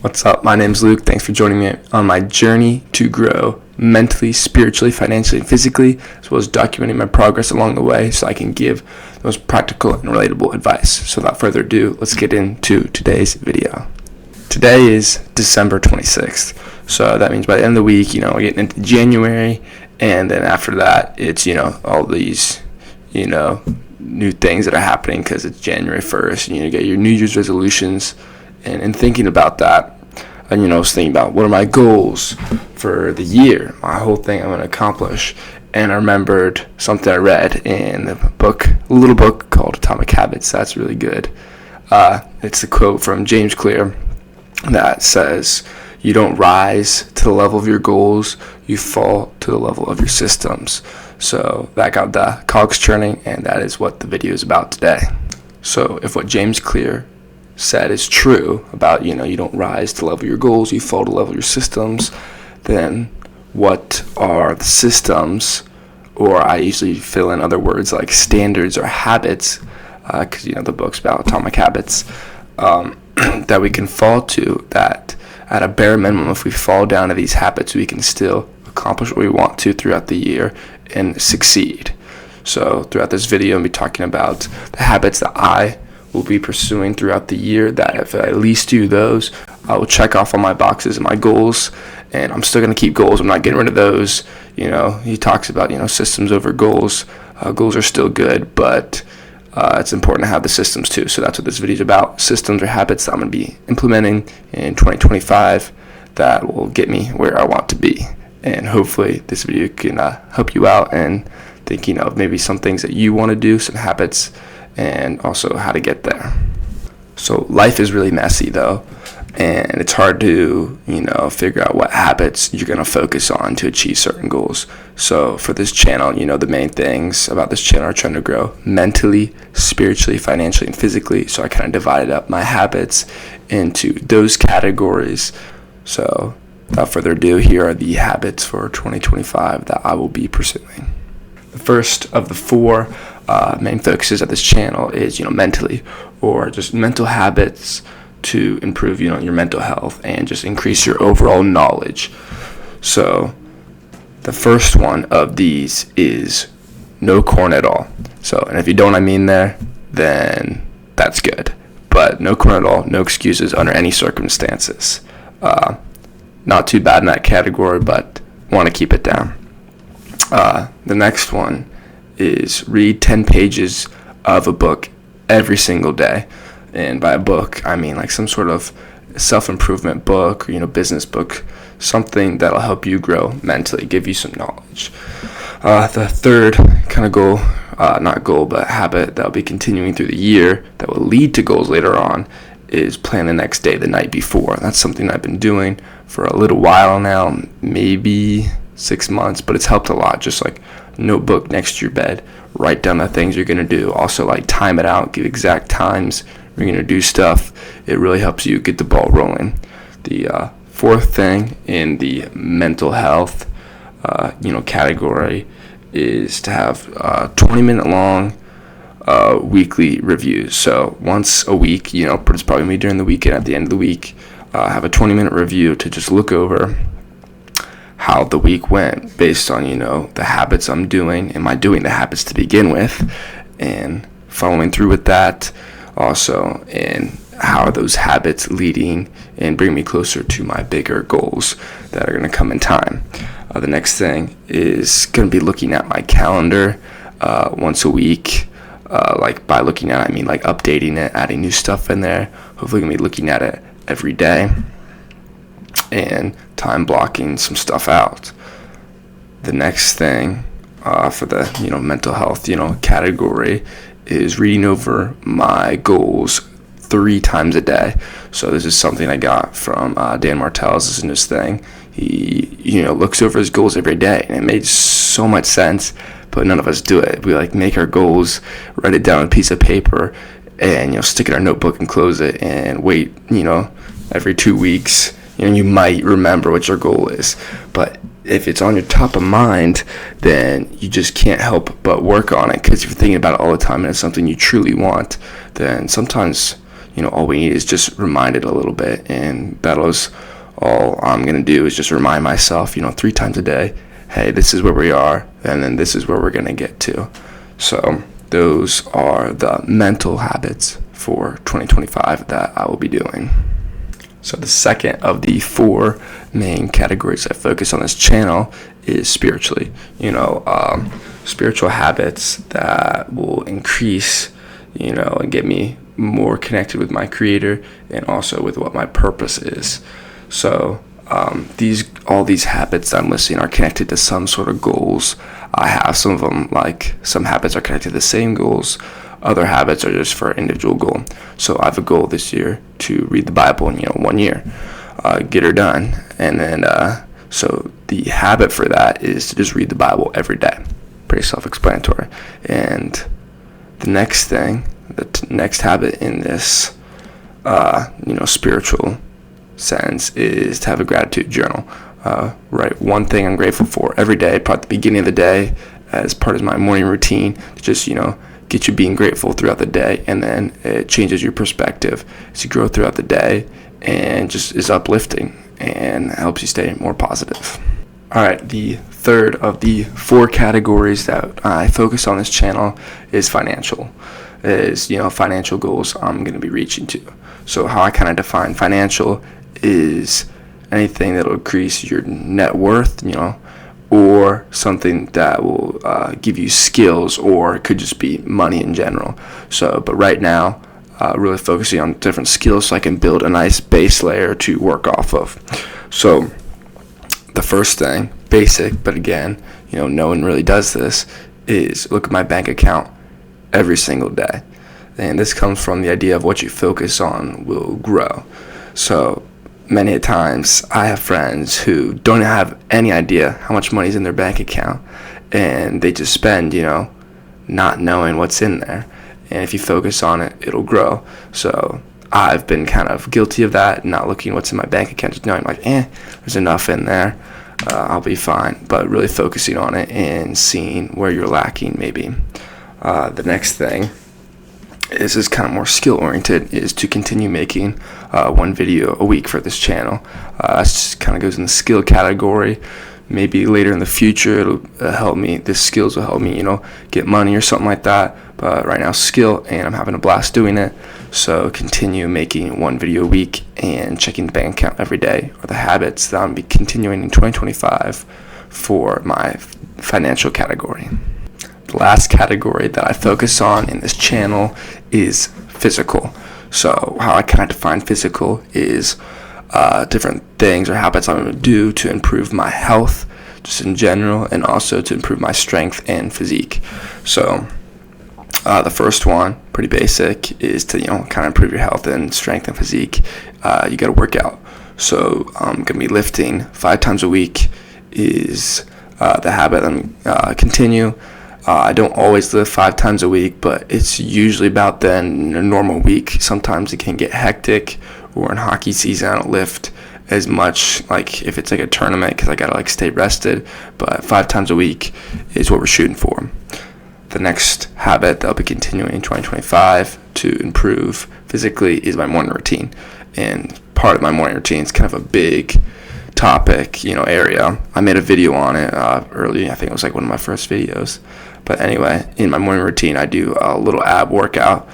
What's up? My name's Luke. Thanks for joining me on my journey to grow mentally, spiritually, financially, and physically, as well as documenting my progress along the way so I can give the most practical and relatable advice. So without further ado, let's get into today's video. Today is December 26th. So that means by the end of the week, we're getting into January, and then after that, it's, all these, new things that are happening because it's January 1st, and you get your New Year's resolutions. And in thinking about that, I was thinking about what are my goals for the year, my whole thing I'm going to accomplish. And I remembered something I read in a little book called Atomic Habits. That's really good. It's a quote from James Clear that says, "You don't rise to the level of your goals, you fall to the level of your systems." So that got the cogs churning, and that is what the video is about today. So if what James Clear said is true about, you don't rise to the level of your goals, you fall to the level of your systems, then what are the systems, or I usually fill in other words like standards or habits, because the book's about atomic habits, that we can fall to, that at a bare minimum, if we fall down to these habits, we can still accomplish what we want to throughout the year and succeed. So throughout this video, I'll be talking about the habits that I will be pursuing throughout the year, that if I at least do those, I will check off all my boxes and my goals, and I'm still going to keep goals. I'm not getting rid of those. He talks about, systems over goals. Goals are still good, but it's important to have the systems too. So that's what this video is about, systems or habits that I'm going to be implementing in 2025 that will get me where I want to be. And hopefully this video can help you out and thinking of maybe some things that you want to do, some habits, and also how to get there. So life is really messy though, and it's hard to figure out what habits you're going to focus on to achieve certain goals. So for this channel, the main things about this channel are trying to grow mentally, spiritually, financially, and physically. So I kind of divided up my habits into those categories. So without further ado, here are the habits for 2025 that I will be pursuing. The first of the four main focuses of this channel is, mentally, or just mental habits to improve, your mental health and just increase your overall knowledge. So the first one of these is no corn at all. So, and if you don't, then that's good. But no corn at all, no excuses under any circumstances. Not too bad in that category, but want to keep it down. The next one is read 10 pages of a book every single day. And by a book, I mean like some sort of self-improvement book, or, business book, something that'll help you grow mentally, give you some knowledge. The third kind of goal, not goal, but habit that will be continuing through the year that will lead to goals later on is plan the next day the night before. That's something I've been doing for a little while now, maybe 6 months, but it's helped a lot. Just like notebook next to your bed, write down the things you're going to do. Also like time it out, give exact times you're going to do stuff. It really helps you get the ball rolling. The fourth thing in the mental health category is to have 20-minute long weekly reviews. So once a week, but it's probably me during the weekend, at the end of the week, have a 20-minute review to just look over how the week went based on, the habits I'm doing. Am I doing the habits to begin with? And following through with that also, and how are those habits leading and bring me closer to my bigger goals that are going to come in time. The next thing is going to be looking at my calendar once a week. Like by looking at it, I mean like updating it, adding new stuff in there. Hopefully going to be looking at it every day and time blocking some stuff out. The next thing for the mental health category is reading over my goals 3 times a day. So this is something I got from Dan Martell's. This is his thing. He looks over his goals every day, and it made so much sense, but none of us do it. We make our goals, write it down on a piece of paper, and stick it in our notebook and close it, and wait every 2 weeks you might remember what your goal is. But if it's on your top of mind, then you just can't help but work on it, because if you're thinking about it all the time and it's something you truly want, then sometimes all we need is just reminded a little bit, and that was all I'm going to do is just remind myself, 3 times a day, hey, this is where we are, and then this is where we're going to get to. So those are the mental habits for 2025 that I will be doing. So the second of the 4 main categories I focus on this channel is spiritually. Spiritual habits that will increase, and get me more connected with my Creator and also with what my purpose is. So all these habits that I'm listing are connected to some sort of goals I have. Some of them, like some habits, are connected to the same goals. Other habits are just for an individual goal. So I have a goal this year to read the Bible in 1 year, get her done. And then so the habit for that is to just read the Bible every day. Pretty self-explanatory. And the next thing, next habit in this spiritual sense is to have a gratitude journal. Write one thing I'm grateful for every day, probably at the beginning of the day, as part of my morning routine, to just get you being grateful throughout the day, and then it changes your perspective as you grow throughout the day, and just is uplifting and helps you stay more positive. All right, the third of the 4 categories that I focus on this channel is financial. Financial goals I'm going to be reaching to. So how I kind of define financial is anything that will increase your net worth, or something that will give you skills, or it could just be money in general. But right now, really focusing on different skills so I can build a nice base layer to work off of. So the first thing, basic, but again, no one really does this, is look at my bank account every single day. And this comes from the idea of what you focus on will grow. So many times I have friends who don't have any idea how much money's in their bank account, and they just spend, not knowing what's in there. And if you focus on it, it'll grow. So I've been kind of guilty of that, not looking what's in my bank account, just knowing there's enough in there, I'll be fine. But really focusing on it and seeing where you're lacking maybe. The next thing is kind of more skill oriented, is to continue making 1 video a week for this channel. That just kind of goes in the skill category. Maybe later in the future it'll help me, the skills will help me, get money or something like that. But right now, skill, and I'm having a blast doing it. So continue making 1 video a week and checking the bank account every day are the habits that I'll be continuing in 2025 for my financial category. The last category that I focus on in this channel is physical. So how I kind of define physical is different things or habits I'm going to do to improve my health just in general, and also to improve my strength and physique. So the first one, pretty basic, is to kind of improve your health and strength and physique. You got to work out. So I'm going to be lifting 5 times a week is the habit I'm continue. I don't always lift 5 times a week, but it's usually about then in a normal week. Sometimes it can get hectic, or in hockey season I don't lift as much, like if it's like a tournament, because I gotta stay rested. But 5 times a week is what we're shooting for. The next habit that I'll be continuing in 2025 to improve physically is my morning routine. And part of my morning routine is kind of a big topic, area. I made a video on it early. I think it was one of my first videos. But anyway, in my morning routine, I do a little ab workout,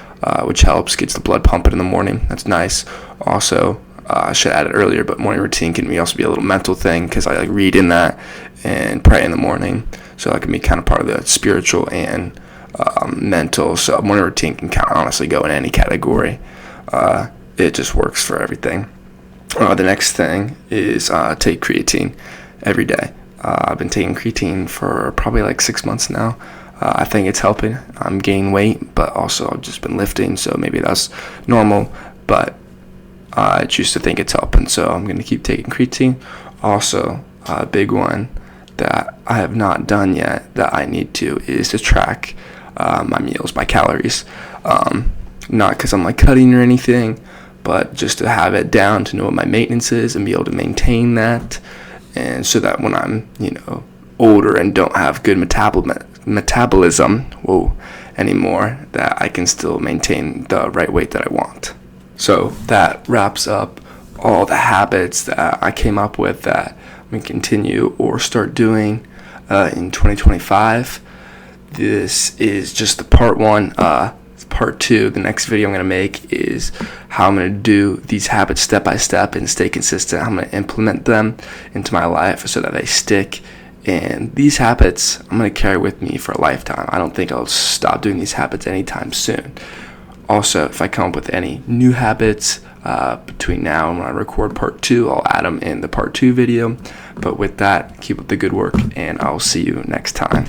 which helps, gets the blood pumping in the morning. That's nice. Also, I should add it earlier, but morning routine can also be a little mental thing, because I read in that and pray in the morning. So that can be kind of part of the spiritual and mental. So morning routine can kind of honestly go in any category. It just works for everything. The next thing is take creatine every day. I've been taking creatine for probably 6 months now. I think it's helping. I'm gaining weight, but also I've just been lifting, so maybe that's normal. But I choose to think it's helping, so I'm going to keep taking creatine. Also, a big one that I have not done yet that I need to is to track my meals, my calories. Not because I'm cutting or anything, but just to have it down, to know what my maintenance is and be able to maintain that. And so that when I'm, older and don't have good metabolism anymore, that I can still maintain the right weight that I want. So that wraps up all the habits that I came up with that I'm going to continue or start doing in 2025. This is just the part one. Part two, the next video I'm going to make is how I'm going to do these habits step by step and stay consistent. I'm going to implement them into my life so that they stick. And these habits I'm going to carry with me for a lifetime. I don't think I'll stop doing these habits anytime soon. Also, if I come up with any new habits between now and when I record part two, I'll add them in the part two video. But with that, keep up the good work, and I'll see you next time.